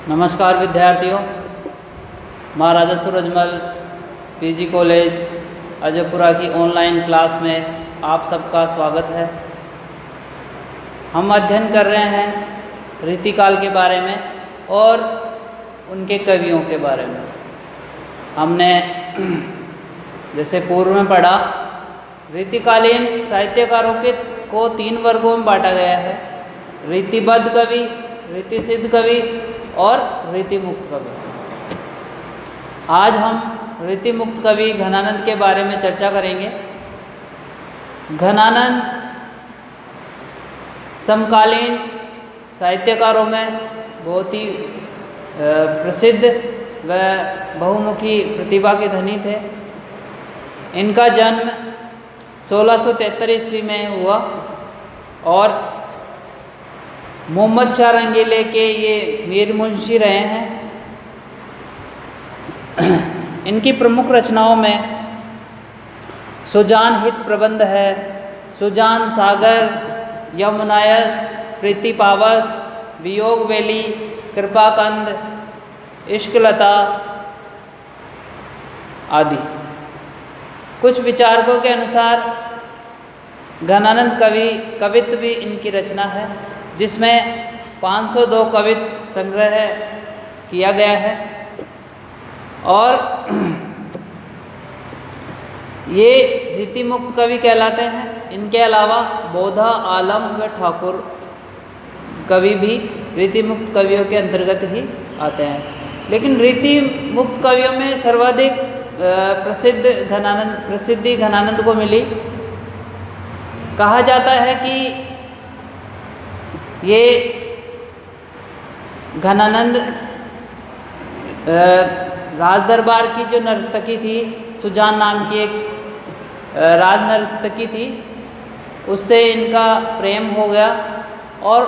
नमस्कार विद्यार्थियों, महाराजा Surajmal PG college अजयपुरा की ऑनलाइन क्लास में आप सबका स्वागत है। हम अध्ययन कर रहे हैं रीतिकाल के बारे में और उनके कवियों के बारे में। हमने जैसे पूर्व में पढ़ा, रीतिकालीन साहित्यकारों को 3 वर्गों में बांटा गया है: रीतिबद्ध कवि, रीतिसिद्ध कवि और रीतिमुक्त कवि। आज हम रीतिमुक्त कवि घनानंद के बारे में चर्चा करेंगे। घनानंद समकालीन साहित्यकारों में बहुत ही प्रसिद्ध व बहुमुखी प्रतिभा के धनी थे। इनका जन्म 1673 ईस्वी में हुआ और मोहम्मद शाह रंगीले के ये मीर मुंशी रहे हैं। इनकी प्रमुख रचनाओं में सुजान हित प्रबंध है, सुजान सागर, यमुनायस, प्रीति पावस, वियोग वेली, कृपाकंद, इश्कलता आदि। कुछ विचारकों के अनुसार घनानंद कवित्व भी इनकी रचना है, जिसमें 502 कवित्व संग्रह किया गया है। और ये रीतिमुक्त कवि कहलाते हैं। इनके अलावा बोधा, आलम व ठाकुर कवि भी रीतिमुक्त कवियों के अंतर्गत ही आते हैं। लेकिन रीतिमुक्त कवियों में सर्वाधिक प्रसिद्धि घनानंद को मिली। कहा जाता है कि ये घनानंद राज दरबार की जो नर्तकी थी, सुजान नाम की एक राज नर्तकी थी, उससे इनका प्रेम हो गया और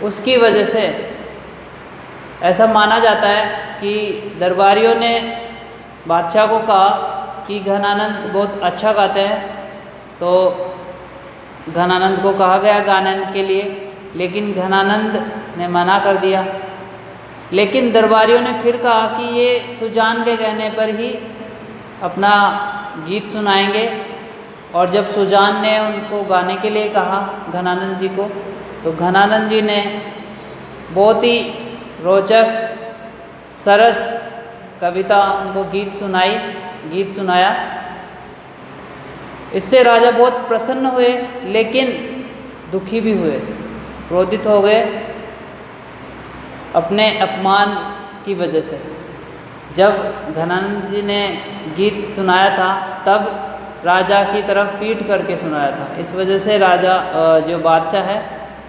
उसकी वजह से ऐसा माना जाता है कि दरबारियों ने बादशाह को कहा कि घनानंद बहुत अच्छा गाते हैं। तो घनानंद को कहा गया गाने के लिए, लेकिन घनानंद ने मना कर दिया। लेकिन दरबारियों ने फिर कहा कि ये सुजान के कहने पर ही अपना गीत सुनाएंगे। और जब सुजान ने उनको गाने के लिए कहा घनानंद जी को, तो घनानंद जी ने बहुत ही रोचक सरस कविता उनको गीत सुनाया। इससे राजा बहुत प्रसन्न हुए, लेकिन दुखी भी हुए, क्रोधित हो गए अपने अपमान की वजह से। जब घनानंद जी ने गीत सुनाया था, तब राजा की तरफ पीट करके सुनाया था। इस वजह से राजा जो बादशाह है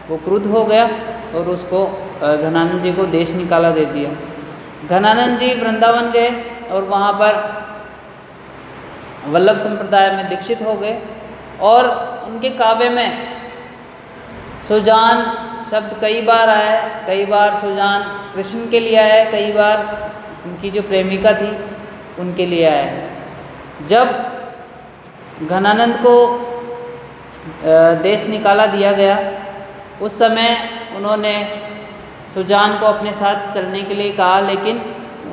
वो क्रुद्ध हो गया और उसको घनानंद जी को देश निकाला दे दिया। घनानंद जी वृंदावन गए और वहाँ पर वल्लभ संप्रदाय में दीक्षित हो गए। और उनके काव्य में सुजान शब्द कई बार आया है। कई बार सुजान कृष्ण के लिए आया है, कई बार उनकी जो प्रेमिका थी उनके लिए आया है। जब घनानंद को देश निकाला दिया गया, उस समय उन्होंने सुजान को अपने साथ चलने के लिए कहा, लेकिन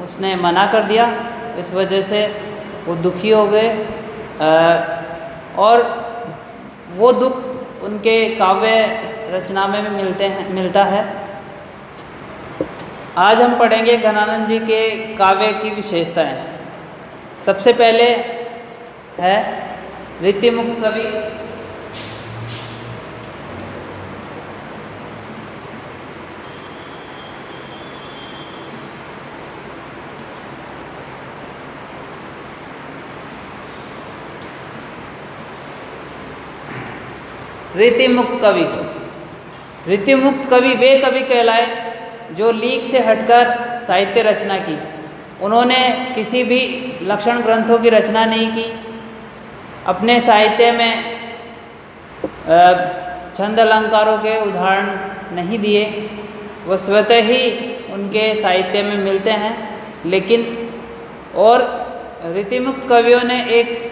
उसने मना कर दिया। इस वजह से वो दुखी हो गए और वो दुख उनके काव्य रचना में भी मिलता है। आज हम पढ़ेंगे घनानंद जी के काव्य की विशेषताएं। सबसे पहले है रीतिमुक्त कवि। रीतिमुक्त कवि। रीतिमुक्त कवि वे कवि कहलाए जो लीक से हटकर साहित्य रचना की। उन्होंने किसी भी लक्षण ग्रंथों की रचना नहीं की। अपने साहित्य में छंद अलंकारों के उदाहरण नहीं दिए। वो स्वतः ही उनके साहित्य में मिलते हैं। लेकिन और रीतिमुक्त कवियों ने एक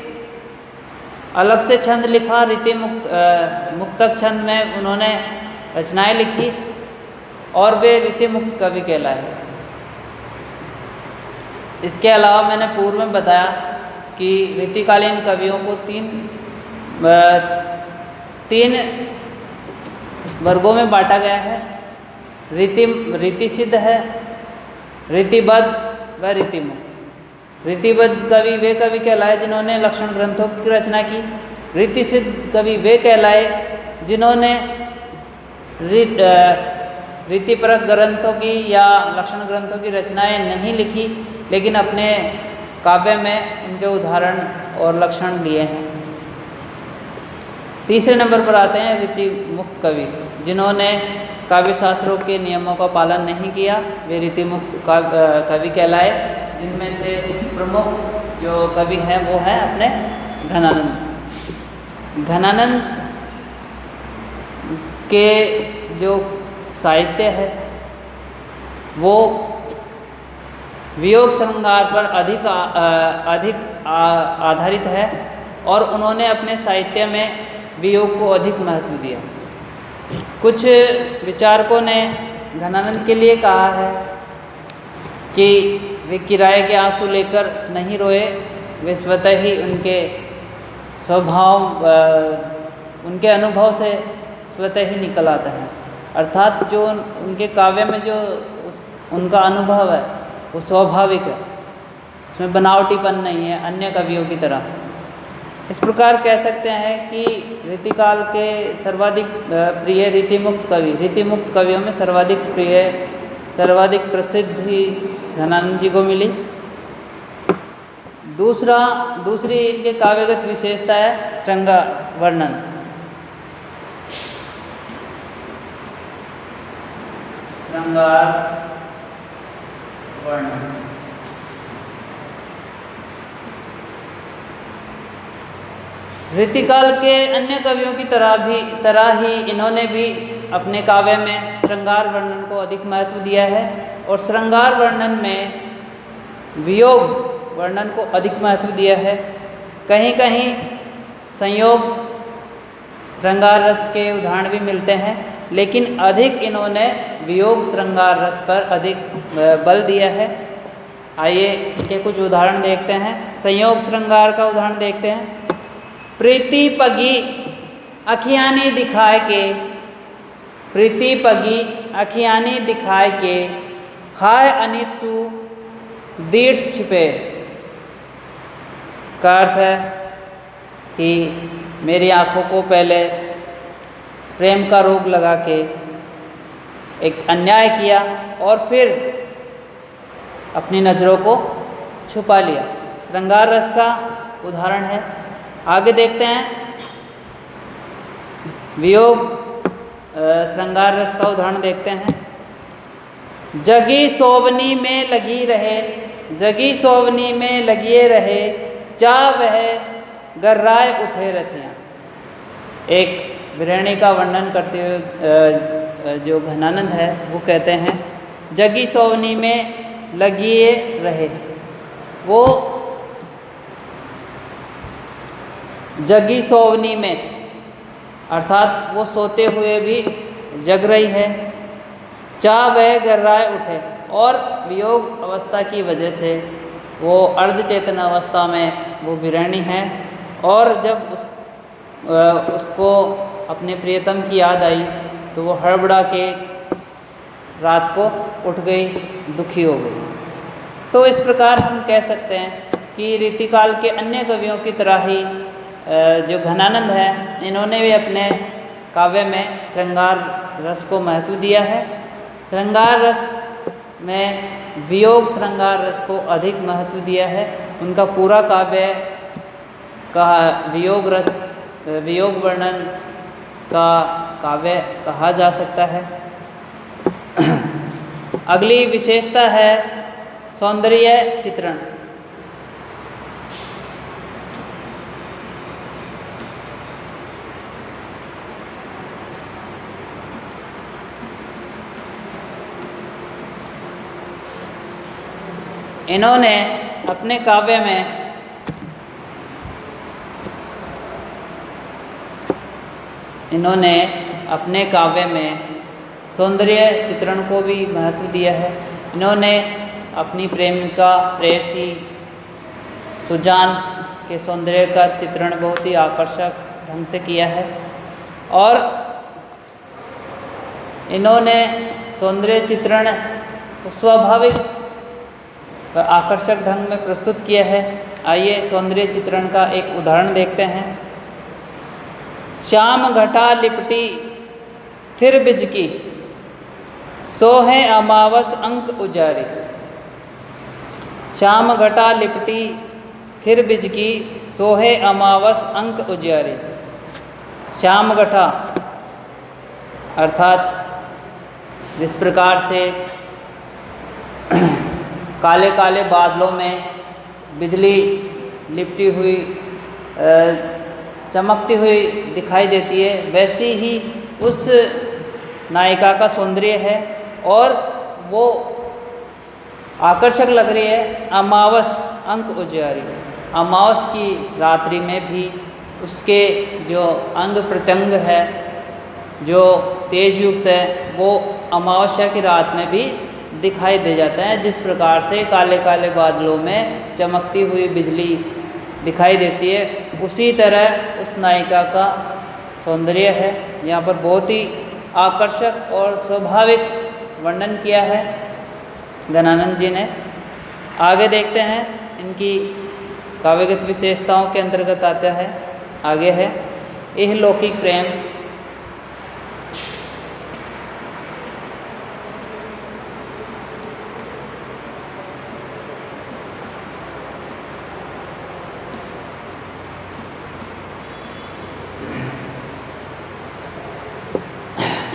अलग से छंद लिखा। मुक्तक छंद में उन्होंने रचनाएं लिखी और वे रीतिमुक्त कवि कहलाए। इसके अलावा मैंने पूर्व में बताया कि रीतिकालीन कवियों को तीन वर्गों में बांटा गया है। रीति सिद्ध है, रीतिबद्ध व रीतिमुक्त। रीतिबद्ध कवि वे कवि कहलाए जिन्होंने लक्षण ग्रंथों की रचना की। रीति सिद्ध कवि वे कहलाए जिन्होंने रीतिपरक ग्रंथों की या लक्षण ग्रंथों की रचनाएं नहीं लिखी, लेकिन अपने काव्य में उनके उदाहरण और लक्षण लिए हैं। तीसरे नंबर पर आते हैं रीति मुक्त कवि, जिन्होंने काव्य शास्त्रों के नियमों का पालन नहीं किया, वे रीति मुक्त कवि कहलाए। जिनमें से प्रमुख जो कवि हैं वो है अपने घनानंद। घनानंद के जो साहित्य है वो वियोग श्रृंगार पर अधिक आधारित है और उन्होंने अपने साहित्य में वियोग को अधिक महत्व दिया। कुछ विचारकों ने घनानंद के लिए कहा है कि वे किराए के आंसू लेकर नहीं रोए, वे स्वतः ही उनके स्वभाव उनके अनुभव से स्वतः ही निकल आता है। अर्थात जो उनके काव्य में जो उनका अनुभव है वो स्वाभाविक है, इसमें बनावटीपन नहीं है अन्य कवियों की तरह। इस प्रकार कह सकते हैं कि रीतिकाल के सर्वाधिक प्रिय रीतिमुक्त कवि, रीतिमुक्त कवियों में सर्वाधिक प्रसिद्धि घनानंद जी को मिली। दूसरी इनके काव्यगत विशेषता है श्रृंगार वर्णन। श्रृंगार वर्णन रीतिकाल के अन्य कवियों की तरह ही इन्होंने भी अपने काव्य में श्रृंगार वर्णन को अधिक महत्व दिया है और श्रृंगार वर्णन में वियोग वर्णन को अधिक महत्व दिया है। कहीं कहीं संयोग श्रृंगार रस के उदाहरण भी मिलते हैं, लेकिन अधिक इन्होंने वियोग श्रृंगार रस पर अधिक बल दिया है। आइए इनके कुछ उदाहरण देखते हैं। संयोग श्रृंगार का उदाहरण देखते हैं। प्रीति पगी अखियानी दिखाए के, प्रीति पगी अखियानी दिखाए के, हाय अनित सु दीठ छिपे। इसका अर्थ है कि मेरी आंखों को पहले प्रेम का रोग लगा के एक अन्याय किया और फिर अपनी नज़रों को छुपा लिया। श्रृंगार रस का उदाहरण है। आगे देखते हैं वियोग श्रृंगार रस का उदाहरण देखते हैं। जगी सोवनी में लगी रहे, जगी सोवनी में लगिए रहे, जा वह गर्राए उठे रथियाँ। एक विरहणी का वर्णन करते हुए जो घनानंद है वो कहते हैं जगी सोवनी में लगिए रहे। वो जगी सोवनी में अर्थात वो सोते हुए भी जग रही है। चाह वह गर्राए उठे, और वियोग अवस्था की वजह से वो अर्धचेतन अवस्था में वो विरहणी है और जब उसको अपने प्रियतम की याद आई तो वो हड़बड़ा के रात को उठ गई, दुखी हो गई। तो इस प्रकार हम कह सकते हैं कि रीतिकाल के अन्य कवियों की तरह ही जो घनानंद है इन्होंने भी अपने काव्य में श्रृंगार रस को महत्व दिया है। श्रृंगार रस में वियोग श्रृंगार रस को अधिक महत्व दिया है। उनका पूरा काव्य का वियोग वर्णन का काव्य कहा जा सकता है। अगली विशेषता है सौंदर्य चित्रण। इन्होंने अपने काव्य में सौंदर्य चित्रण को भी महत्व दिया है। इन्होंने अपनी प्रेमिका प्रेयसी सुजान के सौंदर्य का चित्रण बहुत ही आकर्षक ढंग से किया है और इन्होंने सौंदर्य चित्रण स्वाभाविक आकर्षक ढंग में प्रस्तुत किया है। आइए सौंदर्य चित्रण का एक उदाहरण देखते हैं। श्याम घटा लिपटी थिर बिजकी, सोहे अमावस अंक उजारी। श्याम घटा लिपटी थिर बिजकी, सोहे अमावस अंक उजियारी। श्याम घटा अर्थात जिस प्रकार से काले काले बादलों में बिजली लिपटी हुई चमकती हुई दिखाई देती है, वैसी ही उस नायिका का सौंदर्य है और वो आकर्षक लग रही है। अमावस अंक उजियारी, अमावस की रात्रि में भी उसके जो अंग प्रत्यंग है, जो तेज युक्त है, वो अमावस्या की रात में भी दिखाई दे जाता है। जिस प्रकार से काले काले बादलों में चमकती हुई बिजली दिखाई देती है, उसी तरह उस नायिका का सौंदर्य है। यहाँ पर बहुत ही आकर्षक और स्वाभाविक वर्णन किया है घनानंद जी ने। आगे देखते हैं, इनकी काव्यगत विशेषताओं के अंतर्गत आता है। आगे है इहलौकिक प्रेम।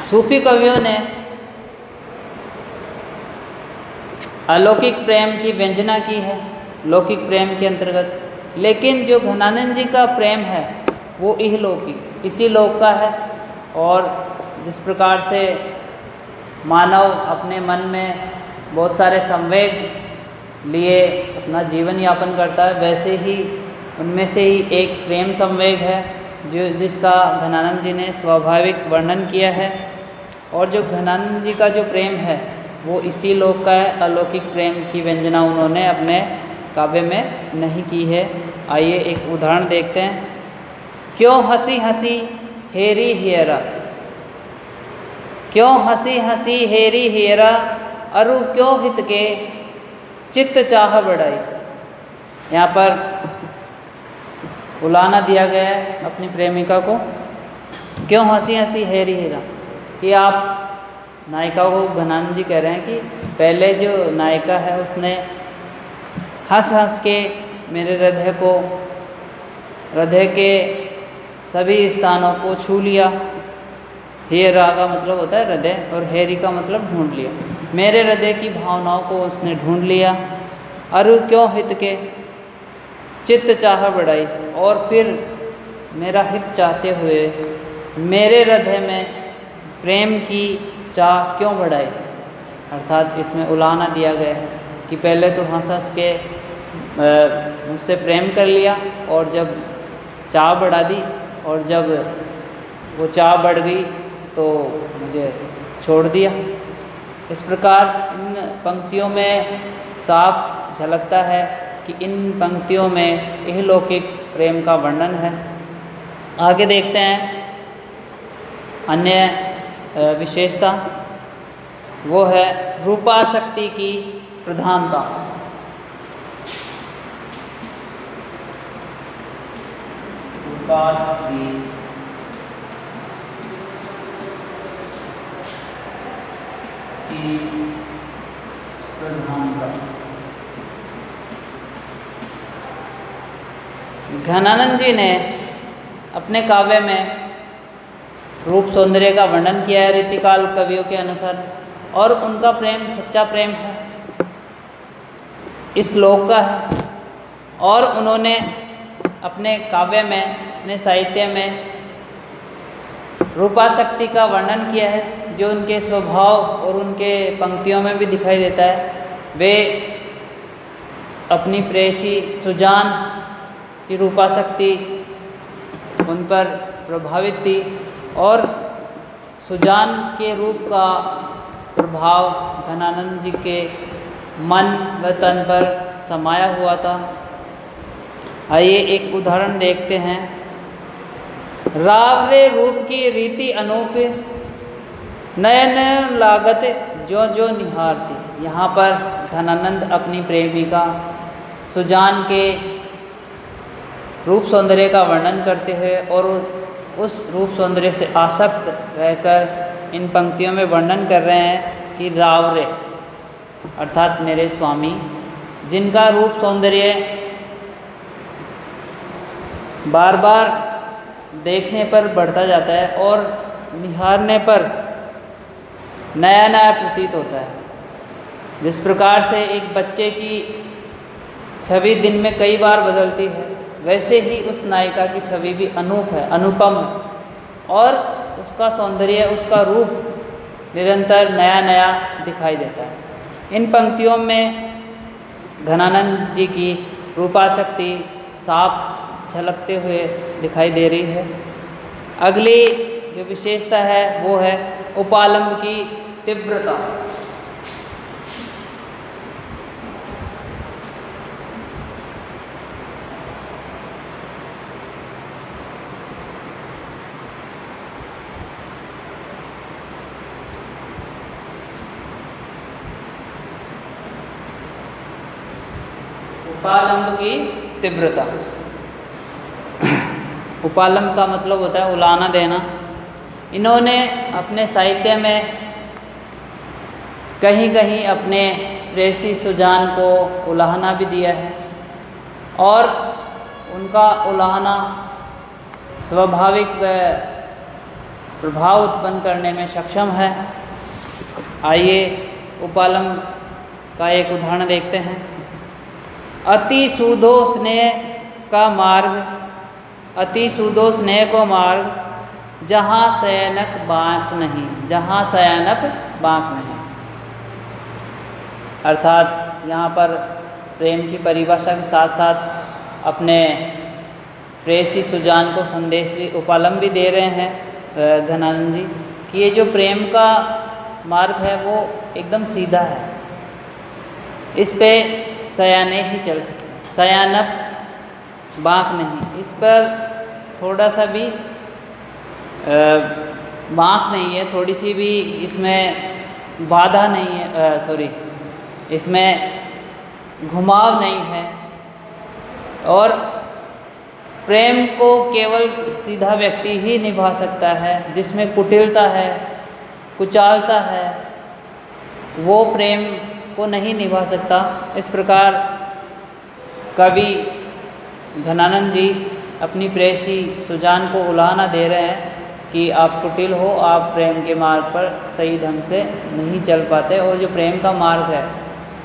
सूफी कवियों ने अलौकिक प्रेम की व्यंजना की है लौकिक प्रेम के अंतर्गत, लेकिन जो घनानंद जी का प्रेम है वो इहलौकिक, इसी लोक का है। और जिस प्रकार से मानव अपने मन में बहुत सारे संवेग लिए अपना जीवन यापन करता है, वैसे ही उनमें से ही एक प्रेम संवेग है जो जिसका घनानंद जी ने स्वाभाविक वर्णन किया है। और जो घनानंद जी का जो प्रेम है वो इसी लोक का है। अलौकिक प्रेम की व्यंजना उन्होंने अपने काव्य में नहीं की है। आइए एक उदाहरण देखते हैं। क्यों हंसी हंसी हेरी हेरा, क्यों हंसी हंसी हेरी हेरा, अरु क्यों हित के चित्त चाह बढ़ाई। यहाँ पर उलाना दिया गया है अपनी प्रेमिका को। क्यों हंसी हंसी हेरी हेरा, कि आप नायिका को घनानंद जी कह रहे हैं कि पहले जो नायिका है उसने हंस हंस के मेरे हृदय के सभी स्थानों को छू लिया। हेरा का मतलब होता है हृदय और हेरी का मतलब ढूंढ लिया। मेरे हृदय की भावनाओं को उसने ढूंढ लिया। अरु क्यों हित के चित्त चाह बढ़ाई, और फिर मेरा हित चाहते हुए मेरे हृदय में प्रेम की चाह क्यों बढ़ाई। अर्थात इसमें उलाना दिया गया है कि पहले तो हंस हंस के मुझसे प्रेम कर लिया और जब चाह बढ़ा दी, और जब वो चाह बढ़ गई तो मुझे छोड़ दिया। इस प्रकार इन पंक्तियों में साफ झलकता है कि इन पंक्तियों में इहलौकिक प्रेम का वर्णन है। आगे देखते हैं अन्य विशेषता, वो है रूपाशक्ति की प्रधानता। रूपाशक्ति की प्रधानता। घनानंद जी ने अपने काव्य में रूप सौंदर्य का वर्णन किया है रीतिकाल कवियों के अनुसार, और उनका प्रेम सच्चा प्रेम है, इस लोक का है। और उन्होंने अपने काव्य में, अपने साहित्य में रूपाशक्ति का वर्णन किया है, जो उनके स्वभाव और उनके पंक्तियों में भी दिखाई देता है। वे अपनी प्रेयसी सुजान की रूपाशक्ति उन पर प्रभावित थी, और सुजान के रूप का प्रभाव घनानंद जी के मन व तन पर समाया हुआ था। आइए एक उदाहरण देखते हैं। राव रे रूप की रीति अनूप, नयन लागत जो जो निहारती। यहाँ पर घनानंद अपनी प्रेमिका सुजान के रूप सौंदर्य का वर्णन करते हैं और उस रूप सौंदर्य से आसक्त रहकर इन पंक्तियों में वर्णन कर रहे हैं कि राव रे अर्थात मेरे स्वामी, जिनका रूप सौंदर्य बार बार देखने पर बढ़ता जाता है और निहारने पर नया नया प्रतीत होता है। जिस प्रकार से एक बच्चे की छवि दिन में कई बार बदलती है, वैसे ही उस नायिका की छवि भी अनूप है, अनुपम है और उसका सौंदर्य, उसका रूप निरंतर नया नया दिखाई देता है। इन पंक्तियों में घनानंद जी की रूपाशक्ति साफ झलकते हुए दिखाई दे रही है। अगली जो विशेषता है वो है उपालंब की तीव्रता। उपालंब की तीव्रता। उपालंब का मतलब होता है उलाहना देना। इन्होंने अपने साहित्य में कहीं कहीं अपने प्रेयसी सुजान को उलाहना भी दिया है और उनका उलाहना स्वाभाविक व प्रभाव उत्पन्न करने में सक्षम है। आइए उपालंब का एक उदाहरण देखते हैं। अति सूदो स्नेह का मार्ग, अति सूदो स्नेह को मार्ग, जहाँ शयनक बाँक नहीं, जहाँ शयनक बाँक नहीं। अर्थात यहाँ पर प्रेम की परिभाषा के साथ साथ अपने प्रेयसी सुजान को संदेश भी उपालंब भी दे रहे हैं घनानंद जी कि ये जो प्रेम का मार्ग है वो एकदम सीधा है, इस पे सयाने ही चल सकते हैं, सयानप बाँक नहीं, इस पर थोड़ा सा भी बाँक नहीं है, थोड़ी सी भी इसमें बाधा नहीं है, इसमें घुमाव नहीं है। और प्रेम को केवल सीधा व्यक्ति ही निभा सकता है, जिसमें कुटिलता है, कुचालता है, वो प्रेम को नहीं निभा सकता। इस प्रकार कवि घनानंद जी अपनी प्रेयसी सुजान को उलाहना दे रहे हैं कि आप कुटिल हो, आप प्रेम के मार्ग पर सही ढंग से नहीं चल पाते और जो प्रेम का मार्ग है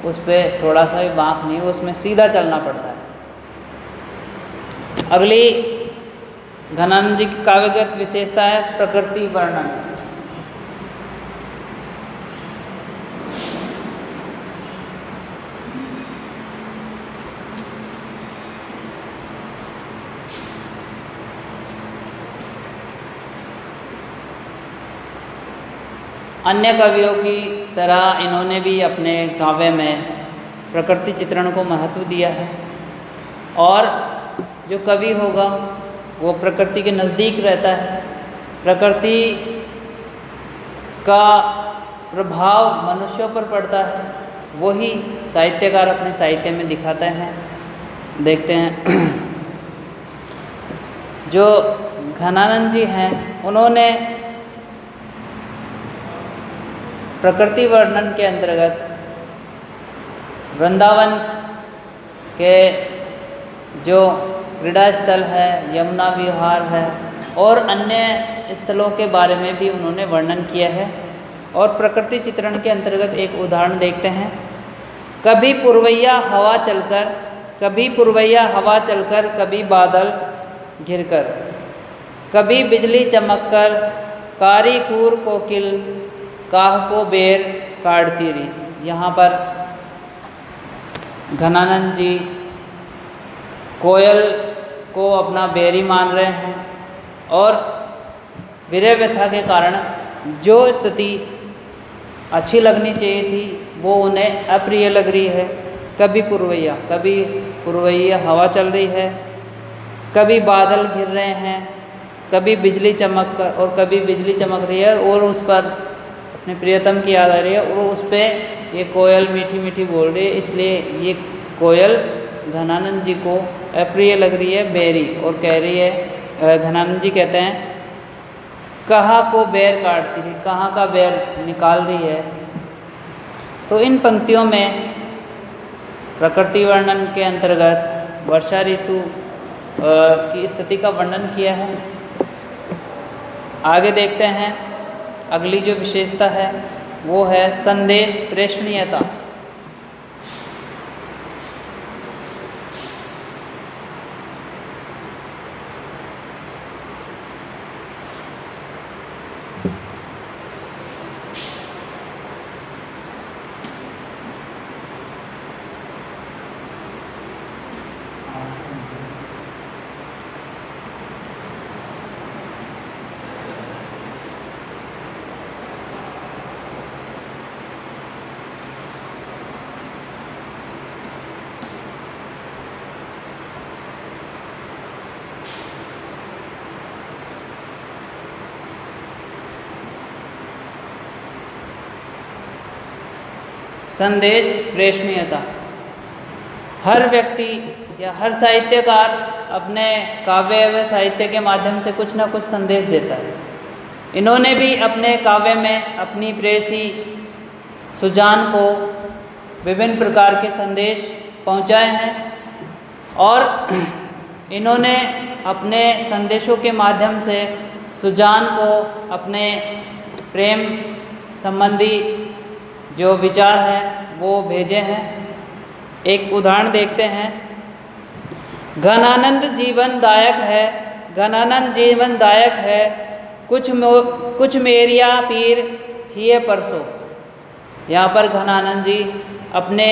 उस पर थोड़ा सा भी बाँक नहीं, उसमें सीधा चलना पड़ता है। अगली घनानंद जी की काव्यगत विशेषता है प्रकृति वर्णन। अन्य कवियों की तरह इन्होंने भी अपने काव्य में प्रकृति चित्रण को महत्व दिया है और जो कवि होगा वो प्रकृति के नज़दीक रहता है। प्रकृति का प्रभाव मनुष्यों पर पड़ता है, वही साहित्यकार अपने साहित्य में दिखाते हैं। देखते हैं जो घनानंद जी हैं उन्होंने प्रकृति वर्णन के अंतर्गत वृंदावन के जो क्रीड़ा स्थल है, यमुना विहार है और अन्य स्थलों के बारे में भी उन्होंने वर्णन किया है। और प्रकृति चित्रण के अंतर्गत एक उदाहरण देखते हैं। कभी पुरवैया हवा चलकर, कभी पुरवैया हवा चलकर, कभी बादल घिरकर, कभी बिजली चमककर, कारी कूर कोकिल काह को बेर काटती रही। यहाँ पर घनानंद जी कोयल को अपना बेरी मान रहे हैं और विरह व्यथा के कारण जो स्थिति अच्छी लगनी चाहिए थी वो उन्हें अप्रिय लग रही है। कभी पुरवैया हवा चल रही है, कभी बादल घिर रहे हैं, कभी बिजली चमक कर और कभी बिजली चमक रही है और उस पर अपने प्रियतम की याद आ रही है और उस पर ये कोयल मीठी मीठी बोल रही है। इसलिए ये कोयल घनानंद जी को अप्रिय लग रही है, बैरी, और कह रही है, घनानंद जी कहते हैं कहाँ को बैर काटती है, कहाँ का बैर निकाल रही है। तो इन पंक्तियों में प्रकृति वर्णन के अंतर्गत वर्षा ऋतु की स्थिति का वर्णन किया है। आगे देखते हैं, अगली जो विशेषता है वो है संदेश प्रेषणीयता। संदेश प्रेषणीयता। हर व्यक्ति या हर साहित्यकार अपने काव्य व साहित्य के माध्यम से कुछ ना कुछ संदेश देता है। इन्होंने भी अपने काव्य में अपनी प्रेयसी सुजान को विभिन्न प्रकार के संदेश पहुंचाए हैं और इन्होंने अपने संदेशों के माध्यम से सुजान को अपने प्रेम संबंधी जो विचार हैं वो भेजे हैं। एक उदाहरण देखते हैं, घनानंद जीवनदायक है, घनानंद जीवनदायक है, कुछ मेरिया पीर हिये परसों। यहाँ पर घनानंद जी अपने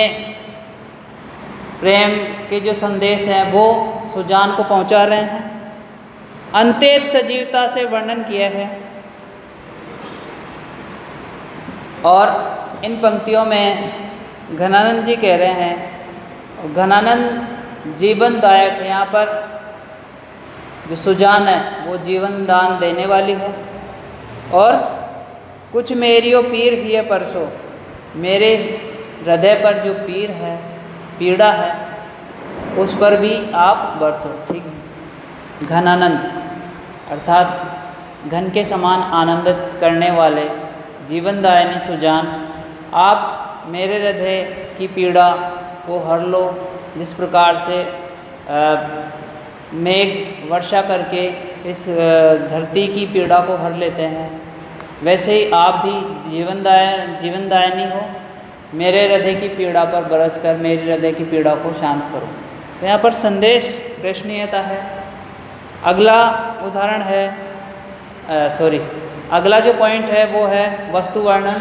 प्रेम के जो संदेश हैं वो सुजान को पहुँचा रहे हैं। अंतेत सजीवता से वर्णन किया है और इन पंक्तियों में घनानंद जी कह रहे हैं, घनानंद जीवनदायक है। यहाँ पर जो सुजान है वो जीवन दान देने वाली है और कुछ मेरियो पीर हिये परसों, मेरे हृदय पर जो पीर है, पीड़ा है, उस पर भी आप बरसो। ठीक, घनानंद अर्थात घन के समान आनंदित करने वाले जीवनदायिनी सुजान, आप मेरे हृदय की पीड़ा को हर लो। जिस प्रकार से मेघ वर्षा करके इस धरती की पीड़ा को भर लेते हैं, वैसे ही आप भी जीवनदायिनी हो। मेरे हृदय की पीड़ा पर बरस कर मेरे हृदय की पीड़ा को शांत करो। तो यहाँ पर संदेश प्रेषणीयता है। अगला उदाहरण है अगला जो पॉइंट है वो है वस्तु वर्णन।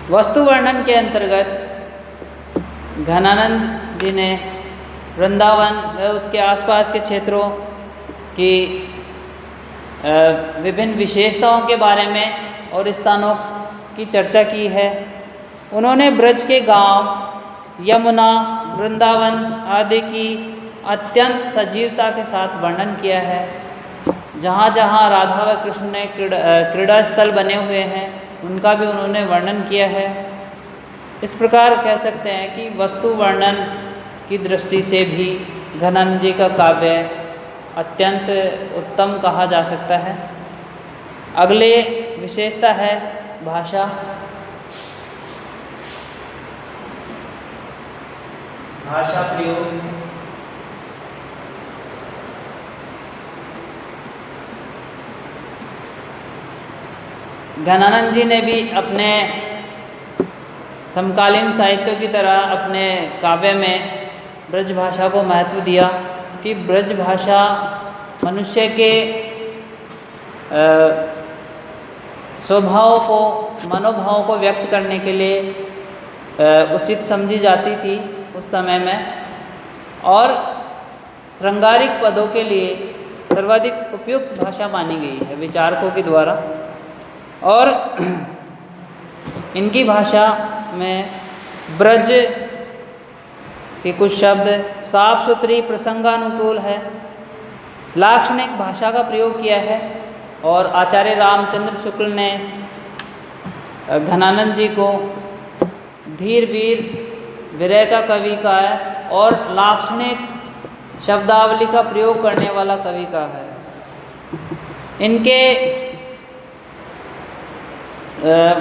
वस्तु वर्णन के अंतर्गत घनानंद जी ने वृंदावन व उसके आसपास के क्षेत्रों की विभिन्न विशेषताओं के बारे में और स्थानों की चर्चा की है। उन्होंने ब्रज के गांव, यमुना, वृंदावन आदि की अत्यंत सजीवता के साथ वर्णन किया है। जहाँ जहाँ राधा व कृष्ण ने क्रीड़ा स्थल बने हुए हैं उनका भी उन्होंने वर्णन किया है। इस प्रकार कह सकते हैं कि वस्तु वर्णन की दृष्टि से भी घनानंद जी का काव्य अत्यंत उत्तम कहा जा सकता है। अगले विशेषता है भाषा। भाषा प्रयोग। घनानंद जी ने भी अपने समकालीन साहित्यों की तरह अपने काव्य में ब्रज भाषा को महत्व दिया कि ब्रज भाषा मनुष्य के स्वभाव को, मनोभाव को व्यक्त करने के लिए उचित समझी जाती थी उस समय में, और श्रृंगारिक पदों के लिए सर्वाधिक उपयुक्त भाषा मानी गई है विचारकों के द्वारा। और इनकी भाषा में ब्रज के कुछ शब्द साफ सुथरी प्रसंगानुकूल है, लाक्षणिक भाषा का प्रयोग किया है। और आचार्य रामचंद्र शुक्ल ने घनानंद जी को धीर वीर विरह का कवि कहा है और लाक्षणिक शब्दावली का प्रयोग करने वाला कवि कहा है। इनके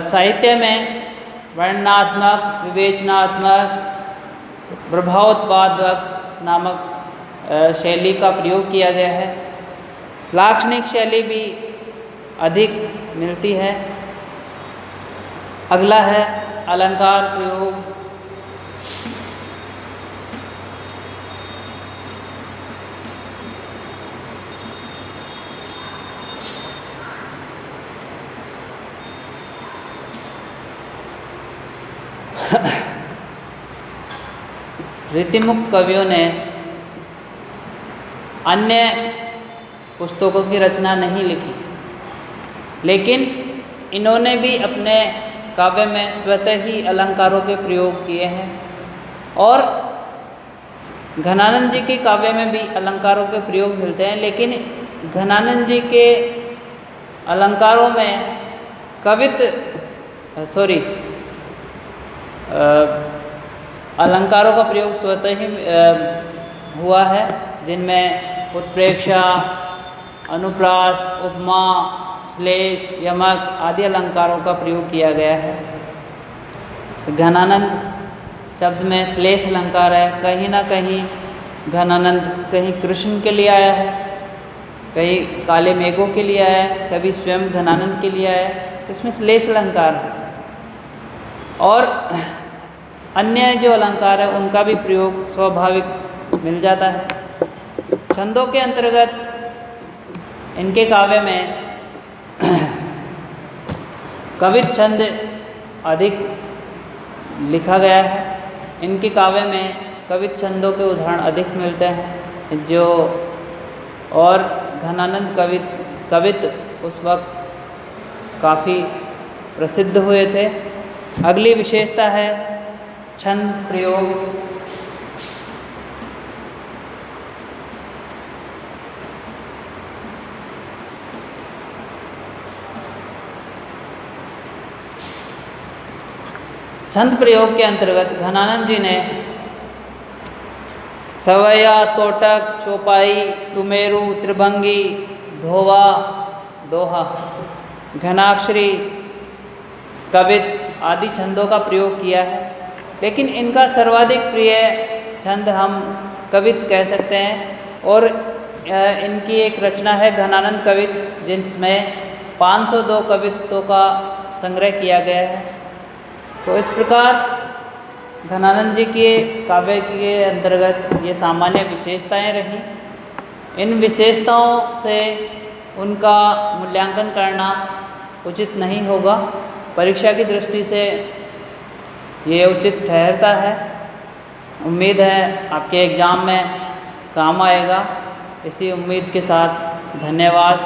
साहित्य में वर्णनात्मक, विवेचनात्मक, प्रभावोत्पादक नामक शैली का प्रयोग किया गया है। लाक्षणिक शैली भी अधिक मिलती है। अगला है अलंकार प्रयोग। रीतिमुक्त कवियों ने अन्य पुस्तकों की रचना नहीं लिखी, लेकिन इन्होंने भी अपने काव्य में स्वतः ही अलंकारों के प्रयोग किए हैं। और घनानंद जी के काव्य में भी अलंकारों के प्रयोग मिलते हैं, लेकिन घनानंद जी के अलंकारों में अलंकारों का प्रयोग स्वतः ही हुआ है, जिनमें उत्प्रेक्षा, अनुप्रास, उपमा, श्लेष, यमक आदि अलंकारों का प्रयोग किया गया है। घनानंद शब्द में श्लेष अलंकार है। कहीं ना कहीं घनानंद कहीं कृष्ण के लिए आया है, कहीं काले मेघों के लिए आया है, कभी स्वयं घनानंद के लिए आया है, तो इसमें श्लेष अलंकार है। और अन्य जो अलंकार है उनका भी प्रयोग स्वाभाविक मिल जाता है। छंदों के अंतर्गत इनके काव्य में कवित छंद अधिक लिखा गया है। इनके काव्य में कवित छंदों के उदाहरण अधिक मिलते हैं, जो और घनानंद कवित उस वक्त काफ़ी प्रसिद्ध हुए थे। अगली विशेषता है छंद प्रयोग। छंद प्रयोग के अंतर्गत घनानंद जी ने सवैया, तोटक, चौपाई, सुमेरु, त्रिभंगी, धोवा, दोहा, घनाक्षरी, कवित आदि छंदों का प्रयोग किया है। लेकिन इनका सर्वाधिक प्रिय छंद हम कवित कह सकते हैं। और इनकी एक रचना है घनानंद कवित, जिसमें 502 कवित्वों का संग्रह किया गया है। तो इस प्रकार घनानंद जी के काव्य के अंतर्गत ये सामान्य विशेषताएं रहीं। इन विशेषताओं से उनका मूल्यांकन करना उचित नहीं होगा। परीक्षा की दृष्टि से ये उचित ठहरता है। उम्मीद है आपके एग्ज़ाम में काम आएगा। इसी उम्मीद के साथ धन्यवाद।